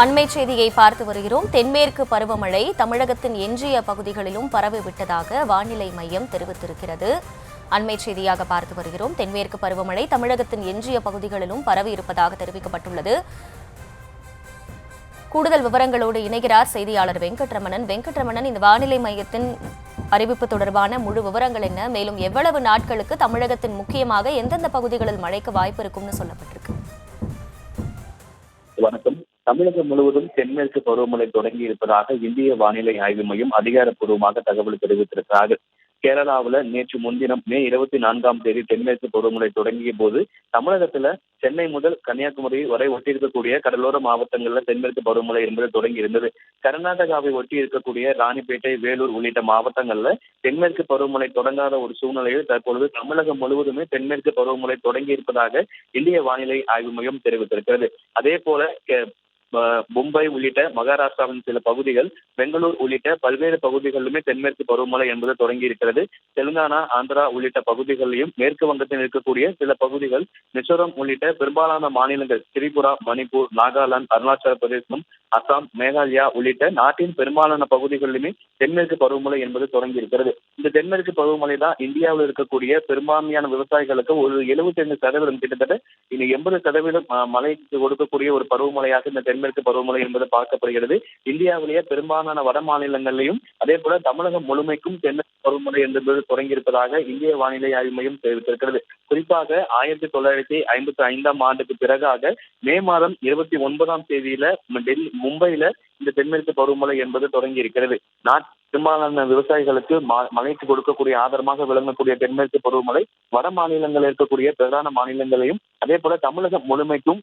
அண்மை செய்தியை பார்த்து வருகிறோம். தென்மேற்கு பருவமழை தமிழகத்தின் எஞ்சிய பகுதிகளிலும் பரவிவிட்டதாக வானிலை மையம் தெரிவித்திருக்கிறது. அண்மை செய்தியாக பார்த்து வருகிறோம். தென்மேற்கு பருவமழை தமிழகத்தின் எஞ்சிய பகுதிகளிலும் பரவி இருப்பதாக தெரிவிக்கப்பட்டுள்ளது. கூடுதல் விவரங்களோடு இணைகிறார் செய்தியாளர் வெங்கட்ரமணன். வெங்கட்ரமணன், இந்த வானிலை மையத்தின் அறிவிப்பு தொடர்பான முழு விவரங்கள் என்ன? மேலும் எவ்வளவு நாட்களுக்கு தமிழகத்தின் முக்கியமாக எந்தெந்த பகுதிகளில் மழைக்கு வாய்ப்பு இருக்கும்னு சொல்லப்பட்டிருக்கு? வணக்கம். தமிழகம் முழுவதும் தென்மேற்கு பருவமழை தொடங்கி இருப்பதாக இந்திய வானிலை ஆய்வு மையம் அதிகாரப்பூர்வமாக தகவல் தெரிவித்திருக்கிறார்கள். கேரளாவில் நேற்று முன்தினம் மே 24 தென்மேற்கு பருவமழை தொடங்கிய போது தமிழகத்துல சென்னை முதல் கன்னியாகுமரி வரை ஒட்டி இருக்கக்கூடிய கடலோர மாவட்டங்களில் தென்மேற்கு பருவமழை என்பது தொடங்கி இருந்தது. கர்நாடகாவை ஒட்டி இருக்கக்கூடிய ராணிப்பேட்டை, வேலூர் உள்ளிட்ட மாவட்டங்கள்ல தென்மேற்கு பருவமழை தொடங்காத ஒரு சூழ்நிலையில் தற்பொழுது தமிழகம் முழுவதுமே தென்மேற்கு பருவமழை தொடங்கி இருப்பதாக இந்திய வானிலை ஆய்வு மையம் தெரிவித்திருக்கிறது. அதே போல மும்பை உள்ளிட்ட மகாராஷ்டிராவின் சில பகுதிகள், பெங்களூர் உள்ளிட்ட பல்வேறு பகுதிகளிலுமே தென்மேற்கு பருவமழை என்பது தொடங்கி இருக்கிறது. தெலுங்கானா, ஆந்திரா உள்ளிட்ட பகுதிகளிலும், மேற்கு வங்கத்தில் இருக்கக்கூடிய சில பகுதிகள், மிசோரம் உள்ளிட்ட பெரும்பாலான மாநிலங்கள், திரிபுரா, மணிப்பூர், நாகாலாந்து, அருணாச்சல பிரதேசம், அசாம், மேகாலயா உள்ளிட்ட நாட்டின் பெரும்பாலான பகுதிகளிலுமே தென்மேற்கு பருவமழை என்பது தொடங்கி இருக்கிறது. இந்த தென்மேற்கு பருவமழை தான் இந்தியாவில் இருக்கக்கூடிய பெரும்பான்மையான விவசாயிகளுக்கு ஒரு 75% கிட்டத்தட்ட இந்த 80% மழைக்கு கொடுக்கக்கூடிய ஒரு பருவமழையாக இந்த தென்மேற்கு பருவமழை என்பது பார்க்கப்படுகிறது. இந்தியாவிலேயே பெரும்பாலான வட மாநிலங்களிலும் அதே போல தமிழகம் முழுமைக்கும் தென்மேற்கு பருவமழை என்பது தொடங்கி இருப்பதாக இந்திய வானிலை ஆய்வு மையம் தெரிவித்திருக்கிறது. குறிப்பாக 1955 பிறகாக மே மாதம் 29 மும்பையில இந்த தென்மேற்கு பருவமழை என்பது தொடங்கி இருக்கிறது. பெரும்பாலான விவசாயிகளுக்கு மழைக்கு கொடுக்கக்கூடிய ஆதாரமாக விளங்கக்கூடிய தென்மேற்கு பருவமழை வட மாநிலங்களில் இருக்கக்கூடிய பிரதான மாநிலங்களையும் அதே போல தமிழகம் முழுமைக்கும்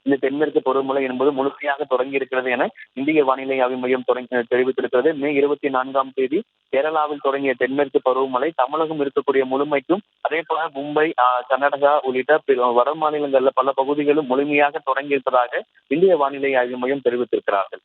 இந்த தென்மேற்கு பருவமழை என்பது முழுமையாக தொடங்கி இருக்கிறது என இந்திய வானிலை ஆய்வு மையம் தெரிவித்திருக்கிறது. மே 24 கேரளாவில் தொடங்கிய தென்மேற்கு பருவமழை தமிழகம் இருக்கக்கூடிய முழுமைக்கும் அதே போல மும்பை, கர்நாடகா உள்ளிட்ட வட மாநிலங்களில் பல பகுதிகளும் முழுமையாக தொடங்கி இருப்பதாக இந்திய வானிலை ஆய்வு மையம் தெரிவித்திருக்கிறார்கள்.